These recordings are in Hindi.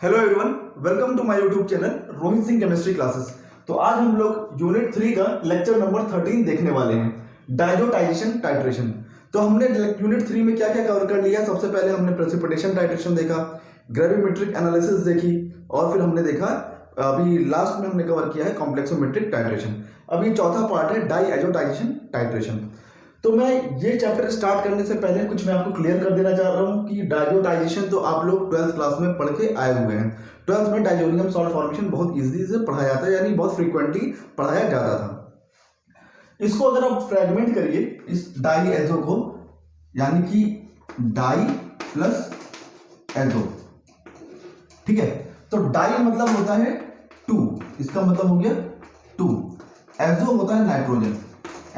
Hello everyone, welcome to my YouTube channel Rohit Singh chemistry classes. तो आज हम लोग यूनिट 3 का लेक्चर नंबर 13 देखने वाले हैं, डायजोटाइजेशन टाइट्रेशन। तो हमने यूनिट 3 में क्या क्या कवर कर लिया। सबसे पहले हमने प्रेसिपिटेशन टाइट्रेशन देखा, ग्रेविमेट्रिक एनालिसिस देखी, और फिर हमने देखा अभी लास्ट में हमने कवर किया है कॉम्प्लेक्सोमेट्रिक टाइट्रेशन। अभी चौथा पार्ट है डायजोटाइजेशन टाइट्रेशन। तो मैं ये चैप्टर स्टार्ट करने से पहले कुछ मैं आपको क्लियर कर देना चाह रहा हूँ कि डायजोटाइजेशन तो आप लोग 12th क्लास में पढ़ के आए हुए हैं। 12th में डायजोनियम सॉल्ट फॉर्मेशन बहुत इजीली से पढ़ाया जाता है, यानी बहुत फ्रीक्वेंटली पढ़ाया जाता था। इसको अगर आप फ्रेगमेंट करिए इस डाईएजो को, यानी कि डाई प्लस एजो, ठीक है। तो डाई मतलब होता है 2, इसका मतलब हो गया 2। एजो होता है nitrogen,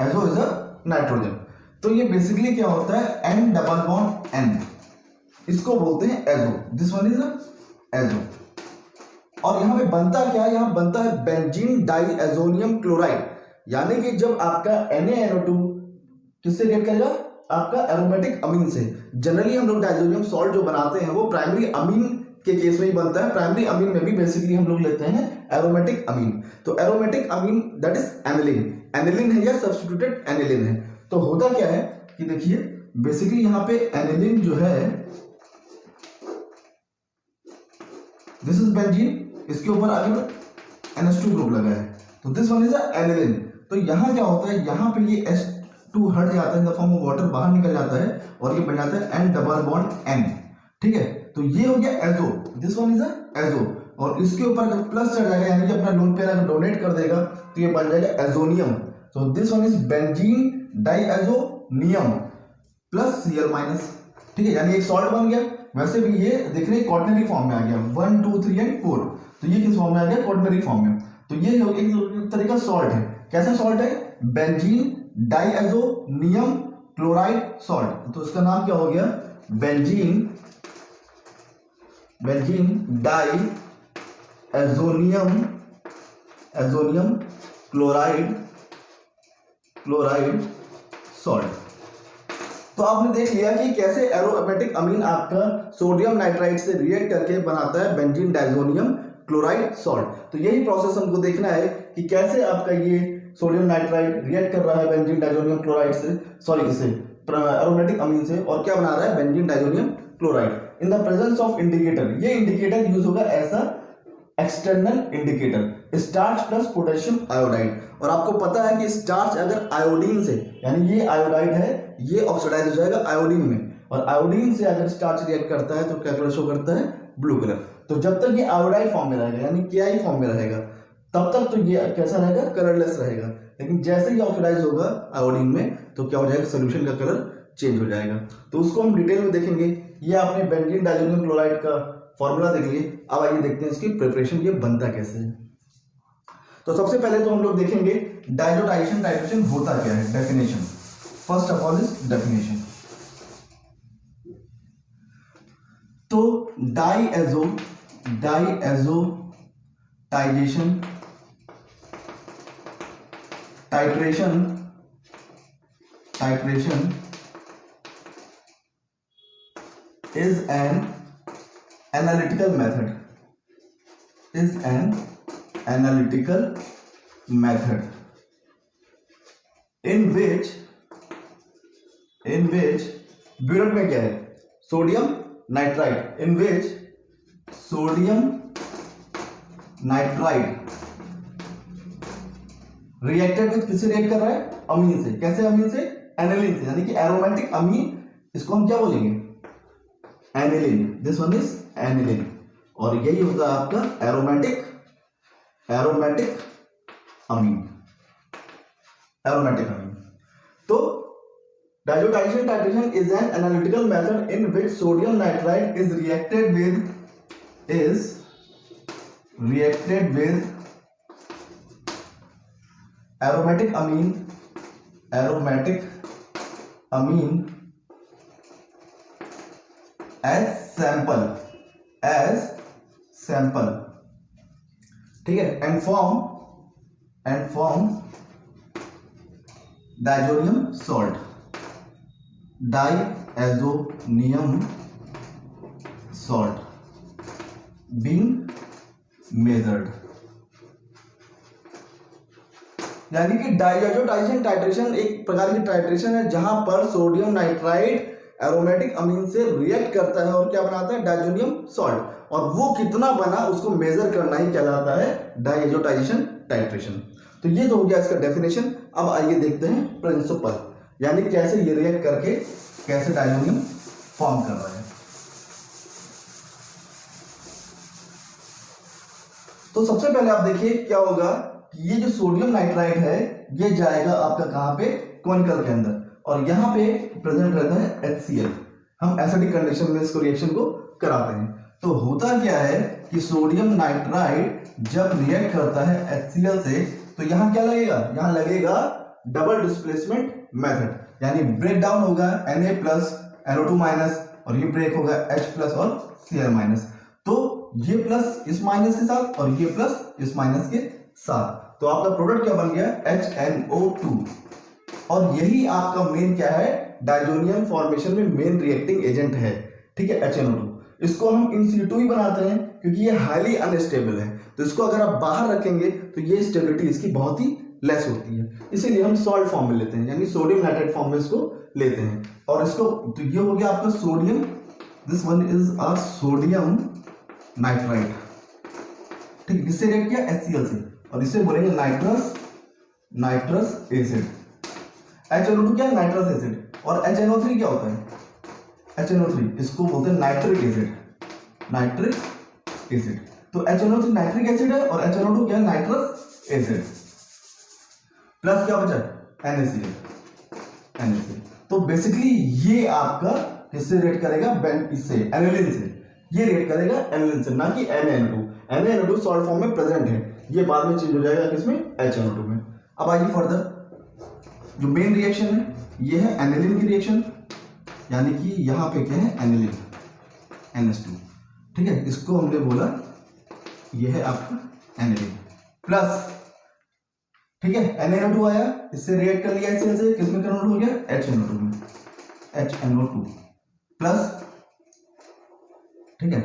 azo is a nitrogen. तो ये बेसिकली क्या होता है, N डबल बॉन्ड N, इसको बोलते हैं azo. This one is azo. और यहां पे बनता क्या है, यहां बनता है बेंजीन डाईएजोनियम क्लोराइड। यानी कि जब आपका NaNO2 किससे रिएक्ट करेगा, आपका एरोमेटिक अमीन से। जनरली हम लोग डायजोनियम सॉल्ट जो बनाते हैं वो प्राइमरी अमीन के केस में ही बनता है। प्राइमरी अमीन में भी बेसिकली हम लोग लेते हैं एरोमेटिक अमीन। तो aromatic amine that is aniline, aniline है या सब्स्टिट्यूटेड एनिलीन है। तो होता क्या है कि देखिए बेसिकली यहां पे एनिलीन जो है, दिस इज बेंजीन, इसके ऊपर आगे NH2 ग्रुप लगा है, तो दिस वन इज एनिलीन। तो यहां क्या होता है, यहां पे ये H2 हट जाता है, in the form of water बाहर निकल जाता है और ये बन जाता है N डबल बॉन्ड N, ठीक है। तो ये हो गया azo, this one is azo. और इसके ऊपर अगर प्लस चढ़ जाएगा, यानी कि अपना लोन पेयर अगर डोनेट कर देगा, तो ये बन जाएगा एजोनियम। तो this one is benzene diazonium plus Cl minus, ठीक है, यानी एक सॉल्ट बन गया। वैसे भी ये देख रहे क्वार्टनरी फॉर्म में आ गया, 1 2 3 एंड 4। तो ये किस फॉर्म में आ गया, क्वार्टनरी फॉर्म में। तो ये एक तरीका सॉल्ट है। कैसा सॉल्ट है, बेंजीन डाईएजोनियम क्लोराइड सॉल्ट। तो इसका नाम क्या हो गया, benzene diazonium chloride salt. तो आपने देख लिया कि कैसे एरोमेटिक अमीन आपका सोडियम नाइट्राइड से रिएक्ट करके बनाता है बेंजीन डायजोनियम क्लोराइड सॉल्ट। तो यही प्रोसेस हमको देखना है कि कैसे आपका ये सोडियम नाइट्राइड रिएक्ट कर रहा है बेंजीन डायजोनियम क्लोराइड से, सॉरी इससे एरोमेटिक अमीन से, और क्या बना रहा है benzene diazonium chloride in the presence of indicator. ये इंडिकेटर यूज होगा ऐसा external indicator, starch plus potassium iodide. और आपको पता है कि स्टार्च अगर आयोडीन से, यानी ये आयोडाइड है, ये ऑक्सीडाइज हो जाएगा आयोडीन में, और आयोडीन से अगर स्टार्च रिएक्ट करता है तो क्या कलर शो करता है, ब्लू कलर। तो जब तक ये आयोडाइड फॉर्म में रहेगा, यानी KI फॉर्म में रहेगा, तब तक तो ये कैसा रहेगा, कलरलेस रहेगा। लेकिन जैसे ही ऑक्सीडाइज होगा आयोडीन में, तो क्या हो जाएगा, सोल्यूशन का कलर चेंज हो जाएगा। तो उसको हम डिटेल में देखेंगे। ये आपने बेंजीन डायजोनियम क्लोराइड का फॉर्मूला देख लिए। अब आइए देखते हैं इसकी प्रिपरेशन, ये बनता कैसे है। तो सबसे पहले तो हम लोग देखेंगे डायजोटाइजेशन टाइट्रेशन होता क्या है, definition. First of all is definition. तो diazotization titration is an analytical method in which burette में क्या है, sodium nitride, in which sodium nitride reacted with, किससे रिएक्ट कर रहा है, अमीन से। कैसे अमीन से, एनिलीन से, यानी कि एरोमेटिक अमीन। इसको हम क्या बोलेंगे, aniline. This one is aniline. और यही होता है आपका एरोमेटिक अमीन। तो diazotization titration is an analytical method in which sodium nitride is reacted with aromatic amine as sample, ठीक है, and form diazonium salt, being measured. यानी कि डायजोटाइजेशन टाइट्रेशन एक प्रकार की टाइट्रेशन है जहां पर सोडियम नाइट्राइड एरोमेटिक अमीन से रिएक्ट करता है और क्या बनाता है, डायजोनियम सॉल्ट, और वो कितना बना उसको मेजर करना ही कहलाता है डायजोटाइजेशन टाइट्रेशन। तो ये तो हो गया इसका डेफिनेशन। अब आइए देखते हैं प्रिंसिपल, यानी कैसे ये रिएक्ट करके कैसे डायजोनियम फॉर्म कर रहा है। तो सबसे पहले आप देखिए क्या होगा कि ये जो सोडियम नाइट्राइड है ये जाएगा आपका कहां पे, कॉनिकल के अंदर, और यहां पे प्रेजेंट रहता है HCl। हम एसिडिक कंडीशन में इसको रिएक्शन को कराते हैं। तो होता क्या है कि सोडियम नाइट्राइड जब रिएक्ट करता है HCl से तो यहां क्या लगेगा, यहां लगेगा डबल डिस्प्लेसमेंट मेथड, यानी ब्रेक डाउन होगा Na प्लस NO2 माइनस, और ये ब्रेक होगा H प्लस और Cl माइनस। तो ये प्लस इस माइनस के साथ और ये प्लस इस माइनस के साथ, तो आपका प्रोडक्ट क्या बन गया, HNO2। और यही आपका मेन क्या है, डायजोनियम फॉर्मेशन में मेन रिएक्टिंग एजेंट है, ठीक है, HNO2। इसको हम इन situ ही बनाते हैं क्योंकि ये हाईली अनस्टेबल है, तो इसको अगर आप बाहर रखेंगे तो ये स्टेबिलिटी इसकी बहुत ही लेस होती है, इसीलिए हम सॉल्ट फॉर्म में लेते हैं, यानी सोडियम नाइट्राइड फॉर्म में इसको लेते हैं। और इसको, तो ये हो गया आपका sodium, this one is a sodium nitride, ठीक, किससे रिएक्ट किया, HCl से, और इसे बोलेंगे नाइट्रस एसिड। HNO2 क्या है, नाइट्रस एसिड, और HNO3 क्या होता है, HNO3 इसको बोलते हैं नाइट्रिक एसिड। तो HNO3 नाइट्रिक एसिड है और HNO2 क्या है, नाइट्रस एसिड, प्लस क्या बचा, NaCl। तो बेसिकली ये आपका किससे रिएक्ट करेगा, इससे एनिलीन से, ये रिएक्ट करेगा एनिलीन से, ना कि NaNO2 सॉल्ट फॉर्म में प्रेजेंट है, ये बाद में चेंज हो जाएगा किसमें, HNO2 में। अब आइए फर्दर, जो मेन रिएक्शन है ये है एनिलीन की रिएक्शन, यानी कि यहां पे क्या है, एनिलीन NH2, ठीक है, इसको हमने बोला ये है आपका एनिलीन प्लस, ठीक है, NaNO2 आया, इससे रिएक्ट कर लिया HCl से, किसमें कन्वर्ट हो गया, HNO2 में, HNO2 प्लस, ठीक है,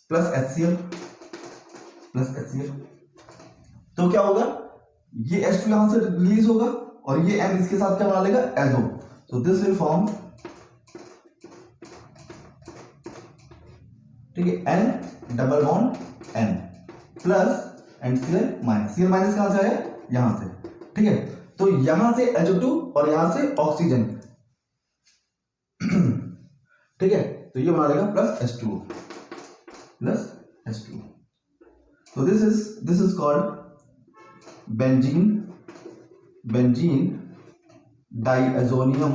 प्लस HCl, तो क्या होगा, ये H2 यहां से रिलीज होगा और ये N इसके साथ क्या बना लेगा, एजो, तो दिस विल फॉर्म, ठीक है, N double bond N plus and Cl minus, Cl minus कहां से आया, यहां से, ठीक है, तो यहां से H2 और यहां से ऑक्सीजन, ठीक है, तो ये बना लेगा प्लस H2। तो this is called benzene diazonium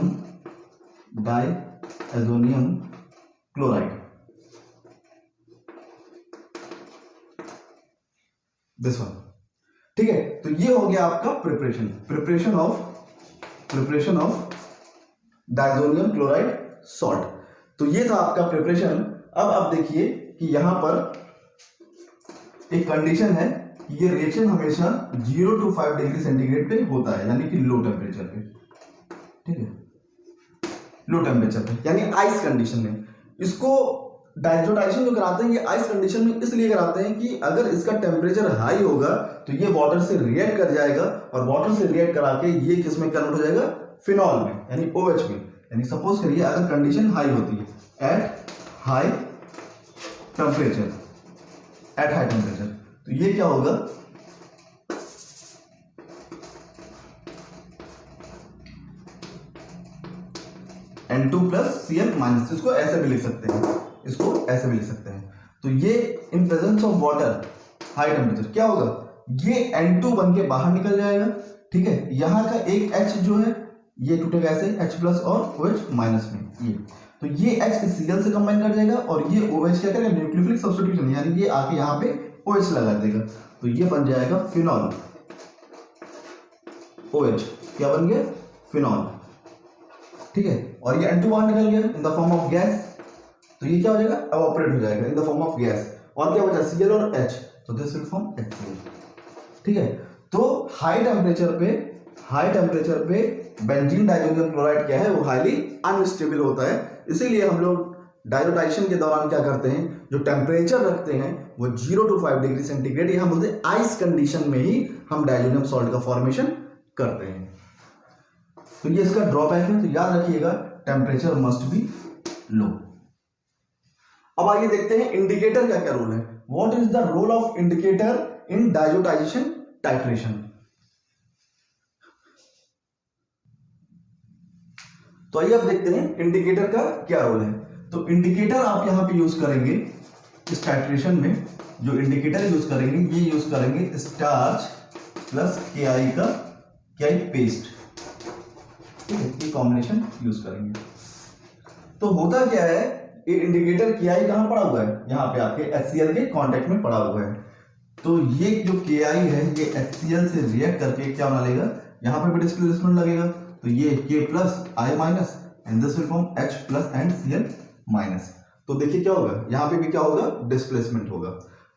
chloride, this one, ठीक है। तो ये हो गया आपका preparation of diazonium chloride salt. तो ये था आपका प्रिपरेशन। अब आप देखिए कि यहां पर एक कंडीशन है कि ये रिएक्शन हमेशा 0 to 5 डिग्री सेंटीग्रेड पे होता है, यानी कि लो टेम्परेचर पे, ठीक है, लो टेम्परेचर पे, यानी आइस कंडीशन में। इसको डायजोटाइजेशन जो कराते हैं ये आइस कंडीशन में इसलिए कराते हैं कि अगर इसका टेम्परेचर हाई होगा तो ये वाटर से रिएक्ट कर जाएगा, और वाटर से रिएक्ट करा के ये किस में कन्वर्ट हो जाएगा, फिनॉल में, यानी OH में। यानी सपोज करिए अगर कंडीशन हाई होती है एट हाई टेम्परेचर, तो ये क्या होगा, N2 प्लस Cl माइनस, इसको ऐसे भी लिख सकते हैं, तो ये in presence of water high temperature क्या होगा, ये N2 बन के बाहर निकल जाएगा, ठीक है, यहां का एक H जो है ये टूटेगा ऐसे H प्लस और OH माइनस में, ये तो ये H इस Cl से कंबाइन कर जाएगा और ये OH क्या करेगा, न्यूक्लियोफिलिक सब्स्टिट्यूशन, यानी ये आके यहाँ पे OH लगा देगा, तो ये बन जाएगा फिनॉल, OH क्या बन गया, फिनॉल, ठीक है, और ये N2 बाहर निकल गया in the form of gas, तो ये क्या हो जाएगा, एवापोरेट हो जाएगा in the form of gas, और क्या बचा, Cl और H, तो दिस विल फॉर्म HCl, ठीक है। तो हाई टेम्परेचर पे बेंजीन डाइजोनियम क्लोराइड क्या है, वो हाईली अनस्टेबल होता है, इसीलिए हम लोग डायजोटाइजेशन के दौरान क्या करते हैं, जो टेम्परेचर रखते हैं वो 0 to 5 डिग्री सेंटीग्रेड, या हम बोलते हैं आइस कंडीशन में ही हम डायजोनियम सॉल्ट का फॉर्मेशन करते हैं। तो ये इसका ड्रॉबैक है, तो याद रखिएगा टेम्परेचर मस्ट बी लो। अब आइए देखते हैं इंडिकेटर का क्या रोल है। What is the role of indicator in diazotization titration. तो आइए अब देखते हैं इंडिकेटर का क्या रोल है। तो इंडिकेटर आप यहां पे यूज करेंगे इस टाइट्रेशन में, जो इंडिकेटर यूज करेंगे ये यूज करेंगे स्टार्च प्लस KI का KI पेस्ट, ठीक है, ये कॉम्बिनेशन यूज करेंगे। तो होता क्या है, ये इंडिकेटर KI कहां पड़ा हुआ है, यहाँ पे आपके HCl के कांटेक्ट में पड़ा हुआ है। तो ये जो KI है ये HCl से रिएक्ट करके क्या बना लेगा, यहाँ पे भी डिस्प्लेसमेंट लगेगा, तो ये K plus I minus and this will form H plus and Cl minus. तो देखिए क्या होगा, यहाँ पे भी क्या होगा, डिस्प्लेसमेंट होगा।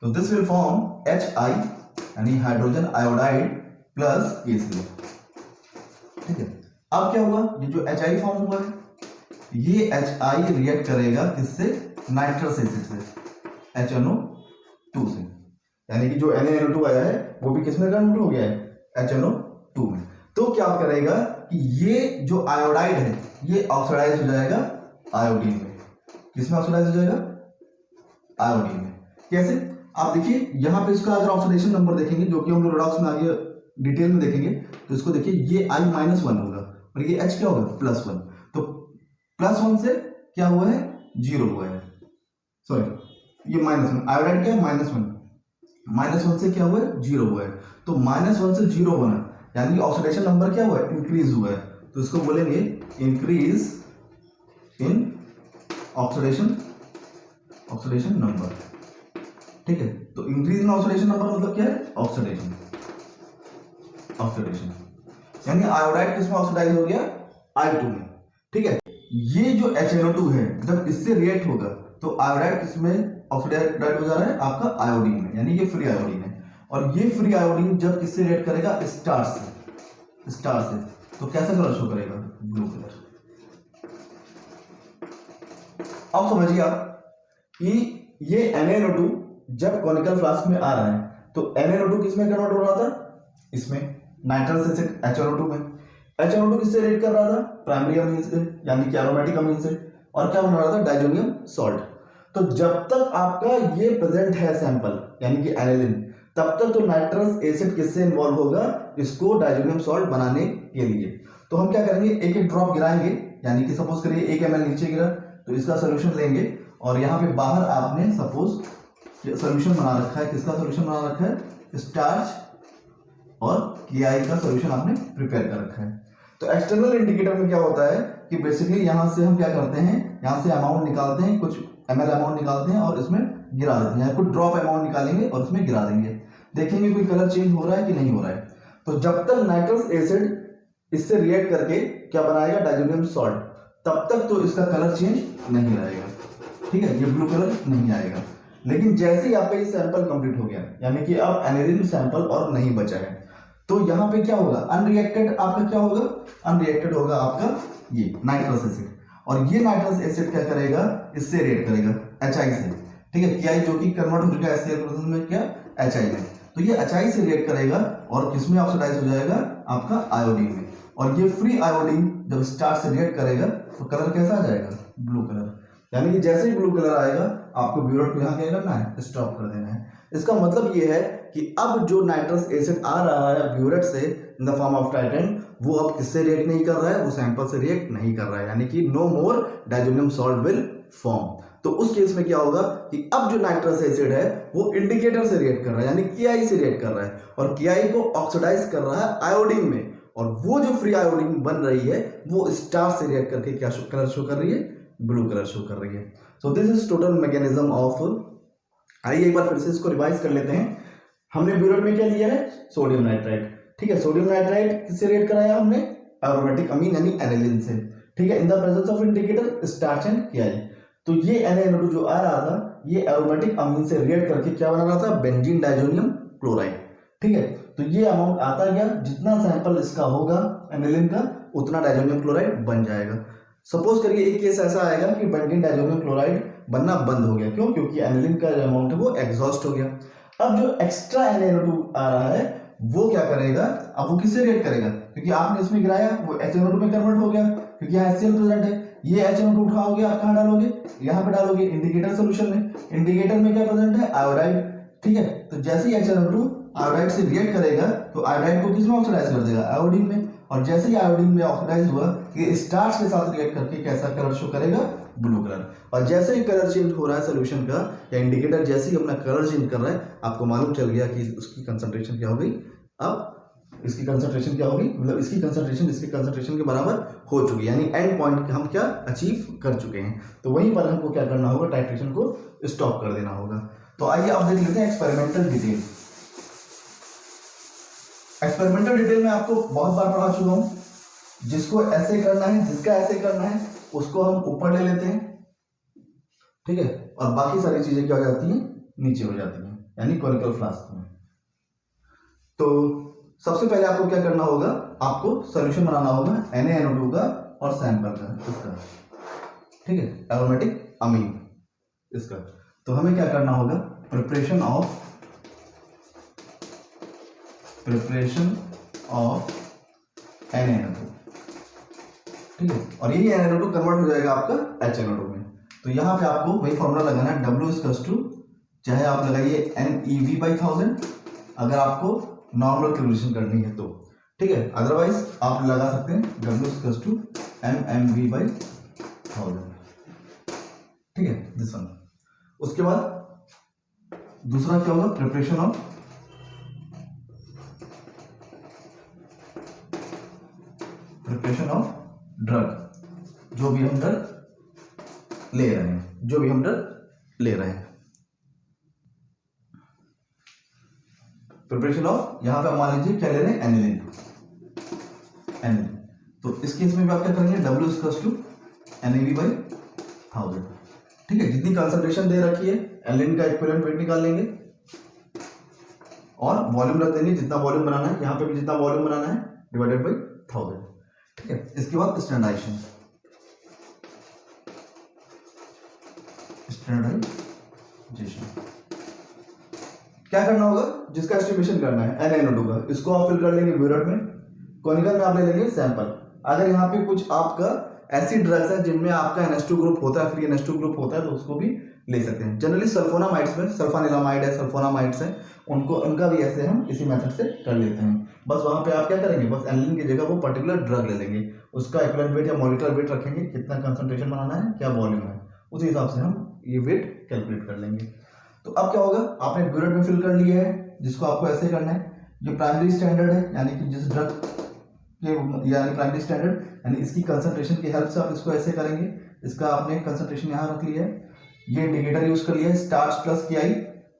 तो दिस विल फॉर्म HI यानी हाइड्रोजन आयोडाइड प्लस KCl, ठीक है। अब क्या हुआ, ये जो HI फॉर्म हुआ है ये HI रिएक्ट करेगा किससे, नाइट्रस एसिड से, HNO2 से, यानी कि जो NaNO2 आया है वो भी किसमें कन्वर्ट हो गया है, HNO2 में। तो क्या करेगा कि ये जो आयोडाइड है ये ऑक्सीडाइज हो जाएगा आयोडीन में। किसमें ऑक्सीडाइज हो जाएगा, आयोडीन में। कैसे, आप देखिए यहाँ पे इसका अगर ऑक्सीडेशन नंबर देखेंगे, जो कि हम लोग रिडॉक्स में आगे डिटेल में देखेंगे, तो इसको देखिए ये I-1 होगा और ये H क्या होगा, +1। तो +1 से क्या हुआ है, 0 हुआ है, सॉरी ये -1, आयोडाइड क्या है, -1 से क्या हुआ है, 0 हुआ है। तो -1 से 0 होना यानी कि ऑक्सीडेशन नंबर क्या हुआ है, इंक्रीज हुआ है। तो इसको बोलेंगे इंक्रीज इन ऑक्सीडेशन नंबर, ठीक है। तो इंक्रीज इन ऑक्सीडेशन नंबर मतलब क्या है, ऑक्सीडेशन यानी आयोडाइड किसमें ऑक्सीडाइज हो गया, I2 में, ठीक है। ये जो HNO2 है जब इससे रिएक्ट होगा तो आयोडाइड किसमें ऑक्सीडाइज हो जा रहा है, आपका आयोडीन में, यानी ये फ्री आयोडीन है। और ये फ्री आयोडीन जब किससे रिएक्ट करेगा, स्टार से, तो कैसा कलर शो करेगा, ब्लू कलर। अब समझिए आप कि ये NaNO2 जब कॉनिकल फ्लास्क में आ रहा है तो NaNO2 किसमें कन्वर्ट हो रहा था, इसमें नाइट्रस एसिड HNO2 में। HNO2 किससे रिएक्ट कर रहा था, प्राइमरी अमीन से, यानी कि एरोमेटिक अमीन से, और क्या बन रहा था, डाइजोनियम सॉल्ट। तो जब तक आपका ये प्रेजेंट है सैंपल यानी कि एनिलिन, तब तक तो नाइट्रस एसिड किससे इन्वॉल्व होगा, इसको डाइजोनियम सॉल्ट बनाने के लिए। तो हम क्या करेंगे, एक एक ड्रॉप गिराएंगे, यानी कि सपोज करिए 1 ml नीचे गिरा तो इसका सोल्यूशन लेंगे, और यहाँ पे बाहर आपने सपोज सोल्यूशन बना रखा है, किसका सोल्यूशन बना रखा है, स्टार्च और KI का सोल्यूशन आपने प्रिपेयर कर रखा है। तो एक्सटर्नल इंडिकेटर में क्या होता है कि बेसिकली यहाँ से हम क्या करते हैं, यहाँ से अमाउंट निकालते हैं, कुछ ml अमाउंट निकालते हैं और इसमें गिरा देते हैं, कुछ ड्रॉप अमाउंट निकालेंगे और उसमें गिरा देंगे, देखेंगे कोई कलर चेंज हो रहा है कि नहीं हो रहा है। तो जब तक नाइट्रस एसिड इससे रिएक्ट करके क्या बनाएगा, डाइजोनियम सॉल्ट, तब तक तो इसका कलर चेंज नहीं आएगा, ठीक है, ये ब्लू कलर नहीं आएगा। लेकिन जैसे ही आपका ये सैंपल कंप्लीट हो गया, यानी कि अब एनिलिन सैंपल और नहीं बचा है, तो यहाँ पे क्या होगा, अनरिएक्टेड आपका क्या होगा, अनरिएक्टेड होगा आपका ये नाइट्रस एसिड। और ये नाइट्रस एसिड क्या करेगा, इससे रिएक्ट करेगा HI से, ठीक है, KI जो कि कन्वर्ट हो चुका है HCl प्रोसेस में क्या, HI में। तो ये HI से रिएक्ट करेगा और किसमें ऑक्सीडाइज हो जाएगा, आपका आयोडीन में। और ये फ्री आयोडीन जब स्टार्च से रिएक्ट करेगा तो कलर कैसा आ जाएगा, ब्लू कलर। यानी कि जैसे ही ब्लू कलर आएगा आपको ब्यूरेट को यहाँ क्या करना है, स्टॉप कर देना है। इसका मतलब ये है कि अब जो नाइट्रस एसिड आ रहा है ब्यूरेट से in the form of Titan, वो अब किससे रिएक्ट नहीं कर रहा है, वो सैंपल से रिएक्ट नहीं कर रहा है, यानी कि no more diazonium salt will form. तो उस केस में क्या होगा कि अब जो नाइट्रस एसिड है वो इंडिकेटर से रिएक्ट कर रहा है, यानी KI से रिएक्ट कर रहा है, और KI को ऑक्सीडाइज कर रहा है आयोडीन में, और वो जो फ्री आयोडीन बन रही है वो स्टार से रिएक्ट करके क्या कलर शो कर रही है, ब्लू कलर शो कर रही है। So this is total mechanism of. आइए एक बार फिर से इसको रिवाइज कर लेते हैं। हमने ब्यूरेट में क्या लिया है, सोडियम नाइट्राइट, ठीक है, सोडियम नाइट्राइट किससे रिएक्ट कराया हमने, एरोमेटिक अमीन यानी एनिलिन से, ठीक है, in the presence of indicator starch and KI। तो ये NaNO2 जो आ रहा था ये एरोमेटिक अमीन से रिएक्ट करके क्या बना रहा था, बेंजीन डाइजोनियम क्लोराइड, ठीक है। तो ये अमाउंट आता गया, जितना सैंपल इसका होगा एनिलिन का उतना डाइजोनियम क्लोराइड बन जाएगा। सपोज करिए एक केस ऐसा आएगा कि बेंजीन डाइजोनियम क्लोराइड बनना बंद हो गया, क्यों? क्योंकि एनिलीन का जो अमाउंट है वो एग्जॉस्ट हो गया। अब जो एक्स्ट्रा NaNO2 आ रहा है वो क्या करेगा, अब वो किससे रिएक्ट करेगा? क्योंकि आपने इसमें गिराया वो HNO2 में कन्वर्ट हो गया, क्योंकि यहाँ HCl प्रेजेंट है। ये HNO2 उठाओगे आप कहाँ डालोगे? यहाँ पे डालोगे इंडिकेटर सोल्यूशन में। इंडिकेटर में क्या प्रेजेंट है? आयोडाइड। ठीक है, तो जैसे ही HNO2 आयोडाइड से रिएक्ट करेगा तो आयोडाइड को किसमें ऑक्सीडाइज कर देगा? आयोडीन में। और जैसे ही आयोडीन में ऑक्सीडाइज हुआ ये स्टार्च के साथ रिएक्ट करके कैसा कलर शो करेगा? Blue colour. और जैसे ही कलर चेंज हो रहा है सोल्यूशन का, या इंडिकेटर जैसे ही अपना कलर चेंज कर रहा है, आपको मालूम चल गया कि उसकी कंसंट्रेशन क्या हो गई। अब इसकी कंसंट्रेशन क्या होगी, मतलब इसकी कंसंट्रेशन के बराबर हो चुकी है, यानी एंड पॉइंट हम क्या अचीव कर चुके हैं। तो वहीं पर हमको क्या करना होगा? टाइट्रेशन को स्टॉप कर देना होगा। तो आइए अब देख लेते हैं एक्सपेरिमेंटल डिटेल। एक्सपेरिमेंटल डिटेल में आपको बहुत बार पढ़ा चुका हूं। जिसको ऐसे करना है, जिसका ऐसे करना है, उसको हम ऊपर ले लेते हैं, ठीक है, और बाकी सारी चीजें क्या हो जाती हैं? नीचे हो जाती हैं, यानी कोनिकल फ्लास्क में। तो सबसे पहले आपको क्या करना होगा? आपको सॉल्यूशन बनाना होगा NaNO2 का और सैंपल का, इसका, ठीक है, एरोमेटिक अमीन इसका। तो हमें क्या करना होगा? प्रिपरेशन ऑफ NaNO2, ठीक है, और यही NaNO2 कन्वर्ट हो जाएगा आपका HNO2 में। तो यहाँ पे आपको वही फॉर्मूला लगाना है, W चाहे आप लगाइए NeV/1000 अगर आपको नॉर्मल कैलकुलेशन करनी है तो, ठीक है, अदरवाइज आप लगा सकते हैं W mmV/1000, ठीक है, दिस वन। उसके बाद दूसरा क्या होगा? प्रिपरेशन ऑफ ड्रग, जो भी हम ड्रग ले रहे हैं, प्रिपरेशन ऑफ, यहां पे मान लीजिए क्या ले रहे हैं? एनिलीन। तो इस केस में भी आप क्या करेंगे? W NaV/1000, ठीक है, जितनी कंसंट्रेशन दे रखी है एनिलीन का इक्विवेलेंट वेट निकाल लेंगे और वॉल्यूम रख देंगे, जितना वॉल्यूम बनाना है, यहाँ पे भी जितना वॉल्यूम बनाना है डिवाइडेड बाई 1000, ठीक है। इसके बाद स्टैंडर्डाइजेशन क्या करना होगा? जिसका एस्टिमेशन करना है NaNO2 का, इसको आप फिल कर लेंगे ब्यूरेट में, कोनिकल में आप ले लेंगे सैंपल। अगर यहाँ पे कुछ आपका ऐसी ड्रग्स है जिनमें आपका NH2 ग्रुप होता है, फ्री NH2 ग्रुप होता है, तो उसको भी ले सकते हैं। जनरली सल्फोनामाइड्स में सल्फानिलामाइड है, सल्फोनामाइड्स है, उनका भी ऐसे हम इसी मेथड से कर लेते हैं। बस वहां पे आप क्या करेंगे? बस एनिलीन की जगह वो पर्टिकुलर ड्रग ले लेंगे, उसका इक्विवेलेंट वेट या मॉलिक्यूलर वेट रखेंगे, कितना कंसंट्रेशन बनाना है, क्या वॉल्यूम है, उसी हिसाब से हम ये वेट कैलकुलेट कर लेंगे। तो अब क्या होगा? आपने ब्यूरेट में फिल कर लिया है, जिसको आपको ऐसे करना है। जो प्राइमरी स्टैंडर्ड है, यानी कि जिस ड्रग के, यानी प्राइमरी स्टैंडर्ड, यानी इसकी कंसंट्रेशन की हेल्प से आप इसको ऐसे करेंगे। इसका आपने कंसंट्रेशन यहाँ रख लिया है, ये इंडिकेटर यूज कर लिया है, स्टार्च प्लस KI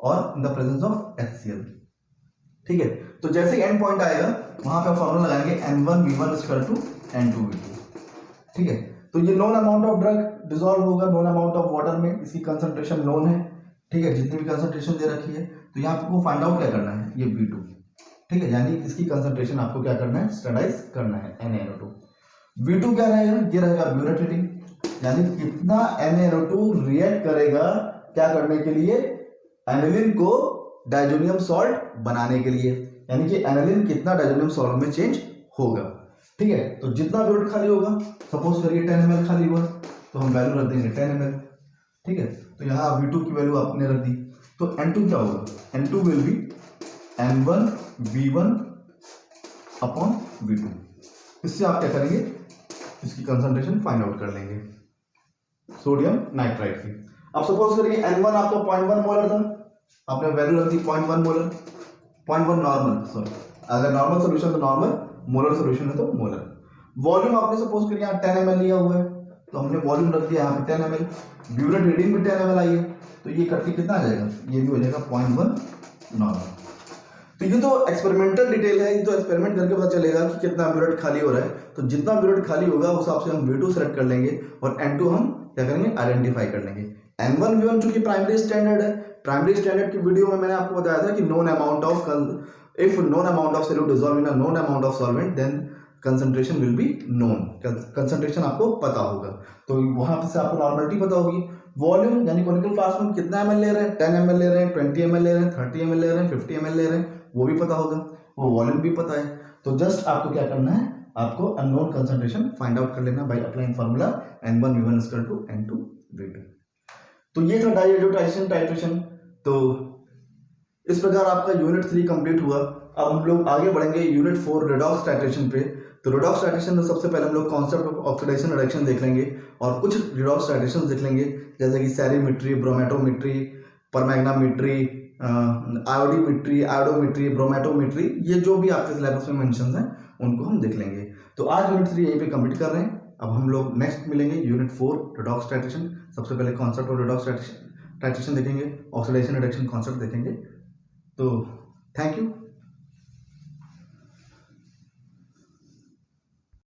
और in the presence of HCl, ठीक है। तो जैसे एंड पॉइंट आएगा वहां पे फॉर्मूला लगाएंगे N1V1 N2V2, ठीक है। तो ये known amount of drug dissolve होगा नोन अमाउंट ऑफ वाटर में, इसकी कंसंट्रेशन नोन है, ठीक है, जितनी भी कंसंट्रेशन दे रखी है। तो यहाँ आपको फाइंड आउट क्या करना है? ये V2, ठीक है, यानी इसकी कंसंट्रेशन आपको क्या करना है? स्टैंडर्डाइज करना है NaNO2। V2 क्या रहेगा? ये रहेगा ब्यूरेट रेटिंग, यानी कितना NaNO2 रिएक्ट करेगा क्या करने के लिए? एनिलीन को डाइजोनियम सॉल्ट बनाने के लिए, यानी कि एनिलीन कितना डाइजोनियम सॉल्ट में चेंज होगा, ठीक है। तो जितना ब्यूरेट खाली होगा, सपोज करिए 10 ml खाली हुआ, तो हम वैल्यू रख देंगे 10 ml, ठीक है। तो यहाँ V2 की वैल्यू आपने रख दी, तो N2 क्या होगा? N2 will be N1V1 upon V2। इससे आप क्या करेंगे? इसकी कंसंट्रेशन फाइंड आउट कर लेंगे सोडियम नाइट्राइट की। अब सपोज करिए N1 आपका 0.1 मोलर था, आपने वैल्यू रख दी 0.1 मोलर, 0.1 नॉर्मल, सॉरी, अगर नॉर्मल सोल्यूशन तो नॉर्मल, मोलर सोल्यूशन है तो मोलर। वॉल्यूम आपने सपोज करिए यहाँ 10 ml लिया हुआ है, तो हमने वॉल्यूम रख दिया यहाँ पे 10 ml, ब्यूरेट रीडिंग भी 10 ml आई है, तो ये करके कितना आ जाएगा? ये भी हो जाएगा 0.1 नॉर्मल। तो ये तो एक्सपेरिमेंटल डिटेल है, ये तो एक्सपेरिमेंट करके पता चलेगा कि कितना ब्यूरेट खाली हो रहा है। तो जितना ब्यूरेट खाली होगा उस हिसाब से हम V2 सेलेक्ट कर लेंगे और N2 हम क्या करेंगे? आइडेंटिफाई कर लेंगे। N1V1 चूंकि प्राइमरी स्टैंडर्ड है, प्राइमरी स्टैंडर्ड की वीडियो में मैंने आपको बताया था कि known amount of, if known amount of solute dissolve in a known amount of solvent then concentration will be known, concentration आपको पता होगा। तो वहां से आपको नॉर्मलिटी पता होगी। वॉल्यूम यानी कॉनिकल फ्लास्क में कितना ml ले रहे हैं, 10 ml ले रहे हैं, 20 ml ले रहे हैं, 30 ml ले रहे हैं, 50 ml ले रहे हैं, वो भी पता होगा, वो वॉल्यूम भी पता है। तो जस्ट आपको क्या करना है, आपको अननोन कंसंट्रेशन फाइंड आउट कर लेना by applying formula N1V1 = N2V2। तो ये था डायजोटाइजेशन टाइट्रेशन। तो इस प्रकार आपका यूनिट 3 कंप्लीट हुआ। अब हम लोग आगे बढ़ेंगे यूनिट 4 रिडॉक्स टाइट्रेशन पे। तो रिडॉक्स टाइट्रेशन में सबसे पहले हम लोग कॉन्सेप्ट ऑफ ऑक्सीडेशन रिडक्शन देख लेंगे और कुछ रिडॉक्स टाइट्रेशन देख लेंगे, जैसे कि सैरीमेट्री, ब्रोमेटोमेट्री, परमैग्नामेट्री, आयोडोमेट्री, ब्रोमेटोमेट्री, ये जो भी आपके सिलेबस में मेंशंस हैं उनको हम देख लेंगे। तो आज यूनिट 3 यहीं पे कंप्लीट कर रहे हैं। अब हम लोग नेक्स्ट मिलेंगे यूनिट 4 रिडॉक्स टाइट्रेशन। सबसे पहले कॉन्सेप्ट ऑफ रिडॉक्स टाइट्रेशन देखेंगे, ऑक्सीडेशन रिडक्शन कॉन्सेप्ट देखेंगे। तो थैंक यू।